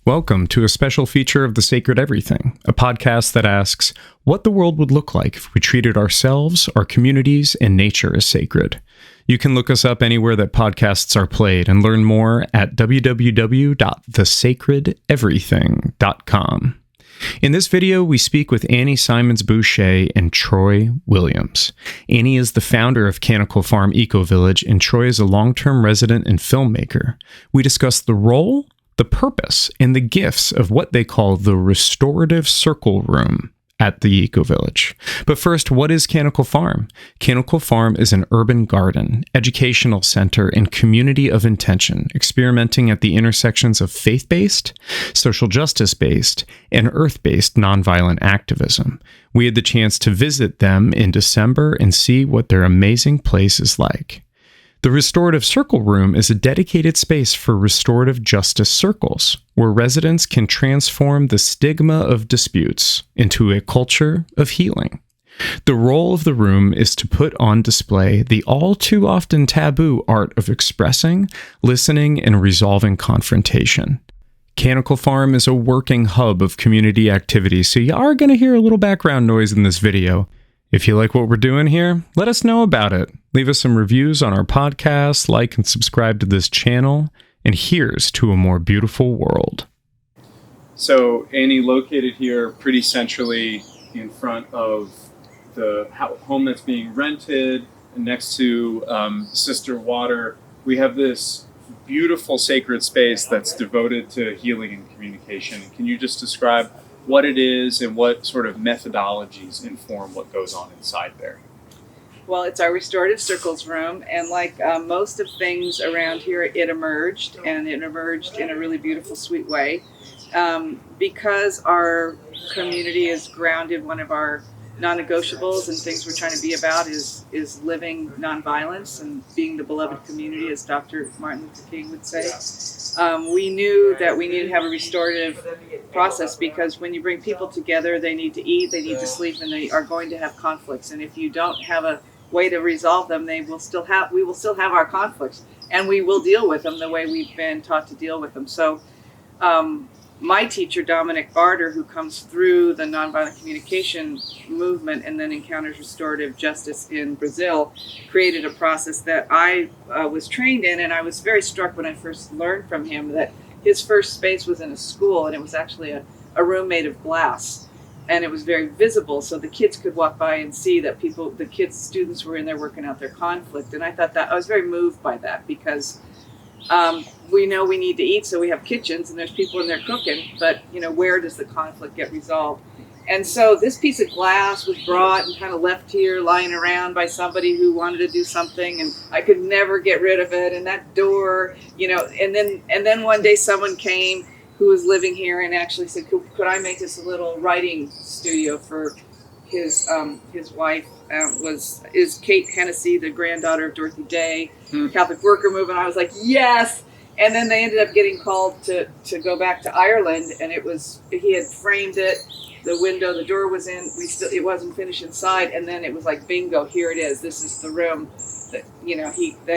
Welcome to a special feature of The Sacred Everything, a podcast that asks what the world would look like if we treated ourselves, our communities, and nature as sacred. You can look us up anywhere that podcasts are played and learn more at www.thesacredeverything.com. In this video, we speak with Annie Symens-Bucher and Troy Williams. Annie is the founder of Canticle Farm Ecovillage, and Troy is a long-term resident and filmmaker. We discuss the role, the purpose, and the gifts of what they call the Restorative Circle Room at the Ecovillage. But first, what is Canticle Farm? Canticle Farm is an urban garden, educational center, and community of intention, experimenting at the intersections of faith-based, social justice-based, and earth-based nonviolent activism. We had the chance to visit them in December and see what their amazing place is like. The Restorative Circle Room is a dedicated space for restorative justice circles, where residents can transform the stigma of disputes into a culture of healing. The role of the room is to put on display the all too often taboo art of expressing, listening, and resolving confrontation. Canticle Farm is a working hub of community activities, so you are going to hear a little background noise in this video. If you like what we're doing here, let us know about it. Leave us some reviews on our podcast, like and subscribe to this channel, and here's to a more beautiful world. So, Annie, located here pretty centrally in front of the home that's being rented, and next to Sister Water, we have this beautiful sacred space that's devoted to healing and communication. Can you just describe what it is and what sort of methodologies inform what goes on inside there? Well, it's our Restorative Circles Room, and like most of things around here, it emerged in a really beautiful, sweet way. Because our community is grounded, one of our non-negotiables and things we're trying to be about is living nonviolence and being the beloved community, as Dr. Martin Luther King would say. We knew that we needed to have a restorative process because when you bring people together, they need to eat, they need to sleep, and they are going to have conflicts. And if you don't have a way to resolve them, we will still have our conflicts, and we will deal with them the way we've been taught to deal with them. So my teacher, Dominic Barter, who comes through the nonviolent communication movement and then encounters restorative justice in Brazil, created a process that I was trained in, and I was very struck when I first learned from him that his first space was in a school, and it was actually a room made of glass, and it was very visible, so the kids could walk by and see that students were in there working out their conflict. And I thought that I was very moved by that because we know we need to eat, so we have kitchens and there's people in there cooking, but where does the conflict get resolved? And so this piece of glass was brought and kind of left here lying around by somebody who wanted to do something, and I could never get rid of it. And that door, and then one day someone came who was living here and actually said, could I make this a little writing studio for his wife is Kate Hennessy, the granddaughter of Dorothy Day, Catholic worker movement. I was like, yes. And then they ended up getting called to go back to Ireland, and he had framed it. The window, the door was in. It wasn't finished inside, and then it was like, bingo, here it is. This is the room that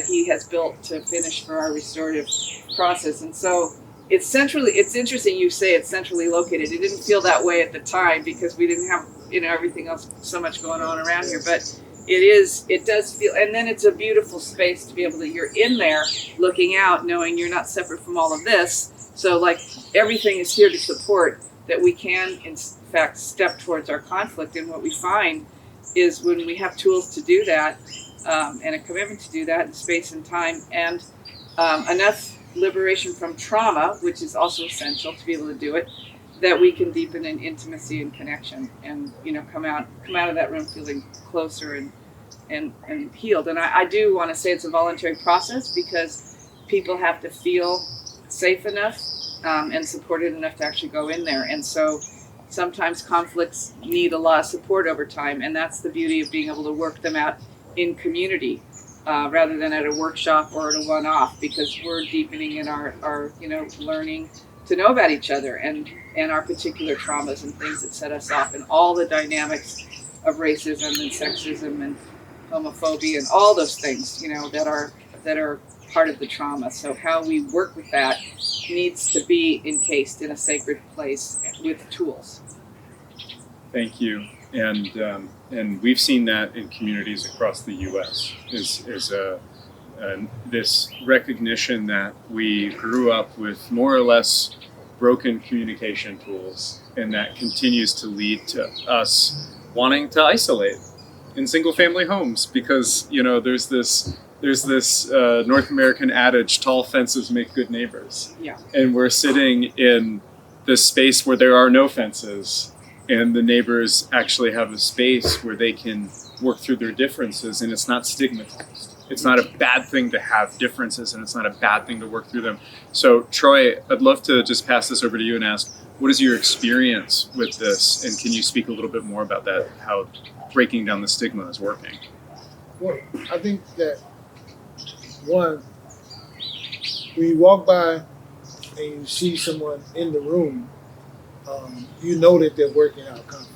he has built to finish for our restorative process. And so it's interesting you say it's centrally located. It didn't feel that way at the time because we didn't have everything else so much going on around here, but it does feel, and then it's a beautiful space to be able to, you're in there looking out, knowing you're not separate from all of this. So like everything is here to support that we can in fact step towards our conflict. And what we find is when we have tools to do that, and a commitment to do that in space and time, and enough liberation from trauma, which is also essential to be able to do it, that we can deepen in intimacy and connection, and come out of that room feeling closer and healed. And I do want to say it's a voluntary process because people have to feel safe enough and supported enough to actually go in there. And so sometimes conflicts need a lot of support over time, and that's the beauty of being able to work them out in community rather than at a workshop or at a one-off, because we're deepening in our learning to know about each other and our particular traumas and things that set us off, and all the dynamics of racism and sexism and homophobia and all those things, that are part of the trauma. So how we work with that needs to be encased in a sacred place with tools. Thank you. And we've seen that in communities across the U.S. is this recognition that we grew up with more or less broken communication tools, and that continues to lead to us wanting to isolate in single-family homes because there's this North American adage: tall fences make good neighbors. Yeah. And we're sitting in this space where there are no fences, and the neighbors actually have a space where they can work through their differences, and it's not stigmatized. It's not a bad thing to have differences, and it's not a bad thing to work through them. So, Troy, I'd love to just pass this over to you and ask, what is your experience with this? And can you speak a little bit more about that, how breaking down the stigma is working? Well, I think that, one, when you walk by and you see someone in the room, you know that they're working out conflict.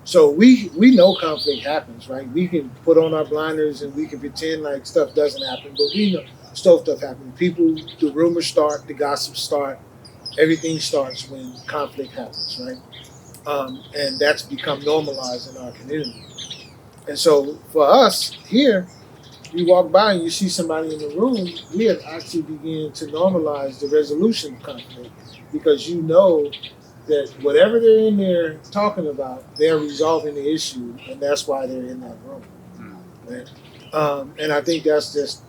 So we know conflict happens, right? We can put on our blinders and we can pretend like stuff doesn't happen, but we know stuff happens. People, the rumors start, the gossip start, everything starts when conflict happens, right? And that's become normalized in our community. And so for us here, you walk by and you see somebody in the room, we have actually begun to normalize the resolution of conflict, because you know that whatever they're in there talking about, they're resolving the issue, and that's why they're in that room. Right? And I think that's just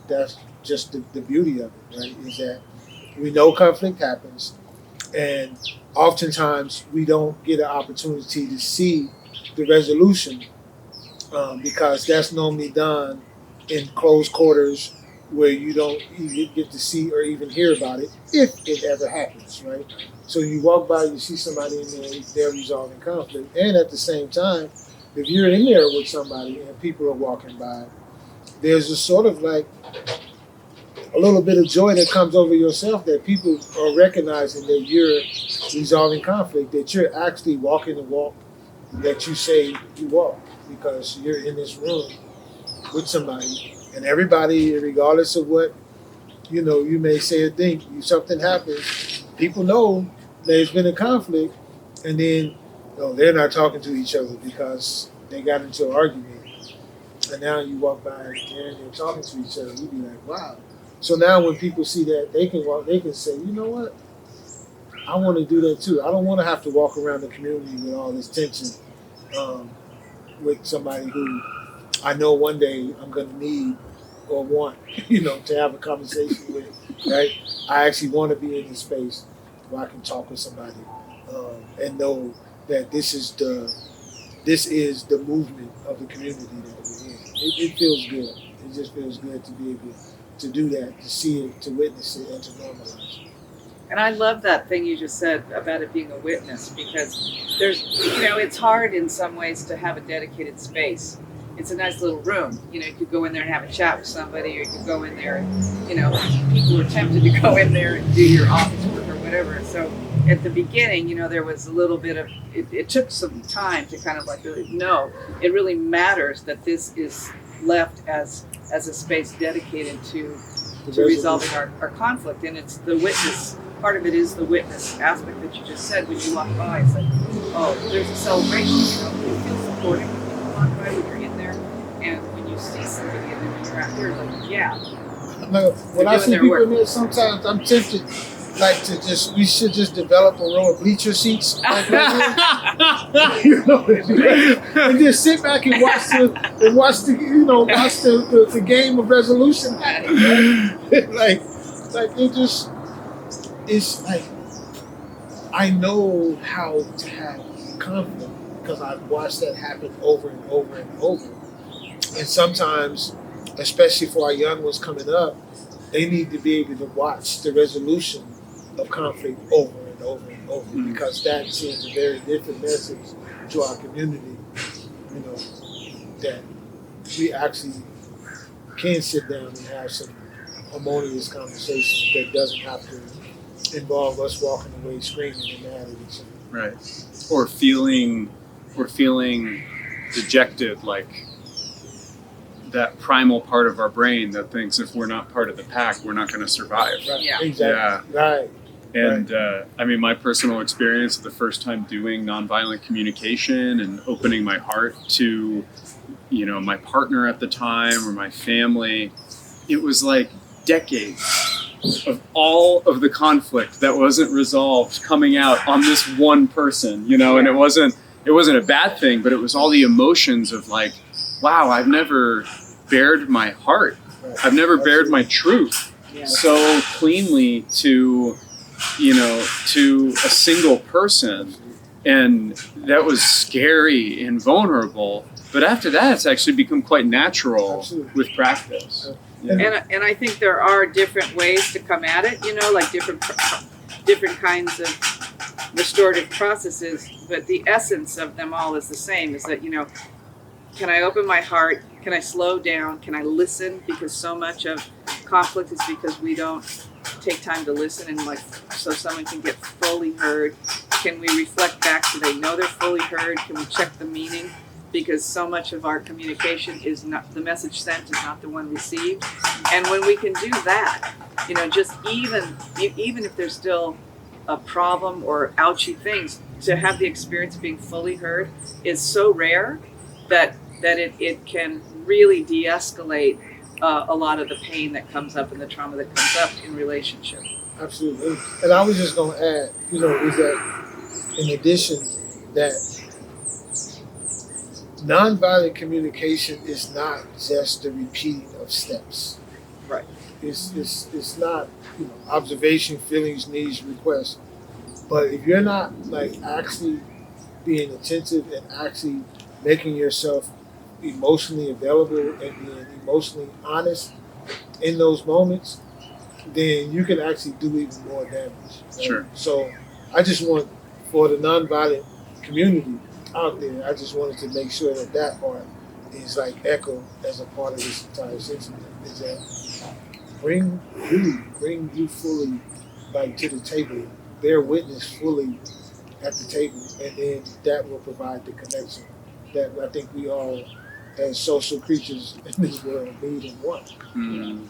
the beauty of it, right? Is that we know conflict happens, and oftentimes we don't get an opportunity to see the resolution because that's normally done in closed quarters where you don't even get to see or even hear about it, if it ever happens, right? So you walk by, you see somebody in there, they're resolving conflict. And at the same time, if you're in there with somebody and people are walking by, there's a sort of like a little bit of joy that comes over yourself, that people are recognizing that you're resolving conflict, that you're actually walking the walk that you say you walk, because you're in this room with somebody. And everybody, regardless of what you may say or think, something happens, people know there's been a conflict, and then they're not talking to each other because they got into an argument. And now you walk by and they're talking to each other. You be like, wow. So now when people see that, they can say, you know what? I want to do that too. I don't want to have to walk around the community with all this tension with somebody who I know one day I'm going to need or want, to have a conversation with, right? I actually want to be in this space where I can talk with somebody and know that this is the movement of the community that we're in. It feels good. It just feels good to be able to do that, to see it, to witness it, and to normalize it. And I love that thing you just said about it being a witness, because there's, it's hard in some ways to have a dedicated space. It's a nice little room. You could go in there and have a chat with somebody, or you could go in there and, people are tempted to go in there and do your office work or whatever. So at the beginning, there was a little bit of, it took some time to kind of like really know, it really matters that this is left as a space dedicated to resolving our conflict. And it's the witness, part of it is the witness aspect that you just said. When you walk by, it's like, oh, there's a celebration, you feel supported when you walk by, when you're in there, and when you see somebody and then when you're out here, like, yeah. No, when I see people in there, sometimes I'm tempted, we should just develop a row of bleacher seats, like right here. And just sit back and watch the game of resolution. It's like I know how to have conflict because I've watched that happen over and over and over. And sometimes, especially for our young ones coming up, they need to be able to watch the resolution of conflict over and over and over, because that sends a very different message to our community, that we actually can sit down and have some harmonious conversation that doesn't have to involve us walking away screaming and mad at each other. Right. Or feeling dejected, like that primal part of our brain that thinks if we're not part of the pack, we're not going to survive. Right. Yeah. Exactly. Yeah. Right. And I mean, my personal experience the first time doing nonviolent communication and opening my heart to, you know, my partner at the time or my family, it was like decades of all of the conflict that wasn't resolved coming out on this one person, you know, and it wasn't a bad thing, but it was all the emotions of like, wow, I've never bared my heart. Right. I've never bared my truth Yeah. so cleanly to, you know, to a single person. And that was scary and vulnerable. But after that, it's actually become quite natural Absolutely. with practice. Yeah. And I think there are different ways to come at it, you know, like different kinds of restorative processes, but the essence of them all is the same, is that, you know, can I open my heart? Can I slow down? Can I listen? Because so much of conflict is because we don't take time to listen, and like, so someone can get fully heard. Can we reflect back so they know they're fully heard? Can we check the meaning? Because so much of our communication is not, the message sent is not the one received. And when we can do that, you know, just even if there's still a problem or ouchy things, to have the experience of being fully heard is so rare that it can really de-escalate a lot of the pain that comes up and the trauma that comes up in relationship. Absolutely. And I was just going to add, you know, is that in addition that nonviolent communication is not just the repeating of steps. Right. It's not, you know, observation, feelings, needs, requests. But if you're not like actually being attentive and actually making yourself emotionally available and being emotionally honest in those moments, then you can actually do even more damage. Right? Sure. So I just want, for the nonviolent community out there, I just wanted to make sure that that part is like echoed as a part of this entire system. Is that bring you fully like to the table, bear witness fully at the table, and then that will provide the connection that I think we all, as social creatures in this world, need and want. Amen.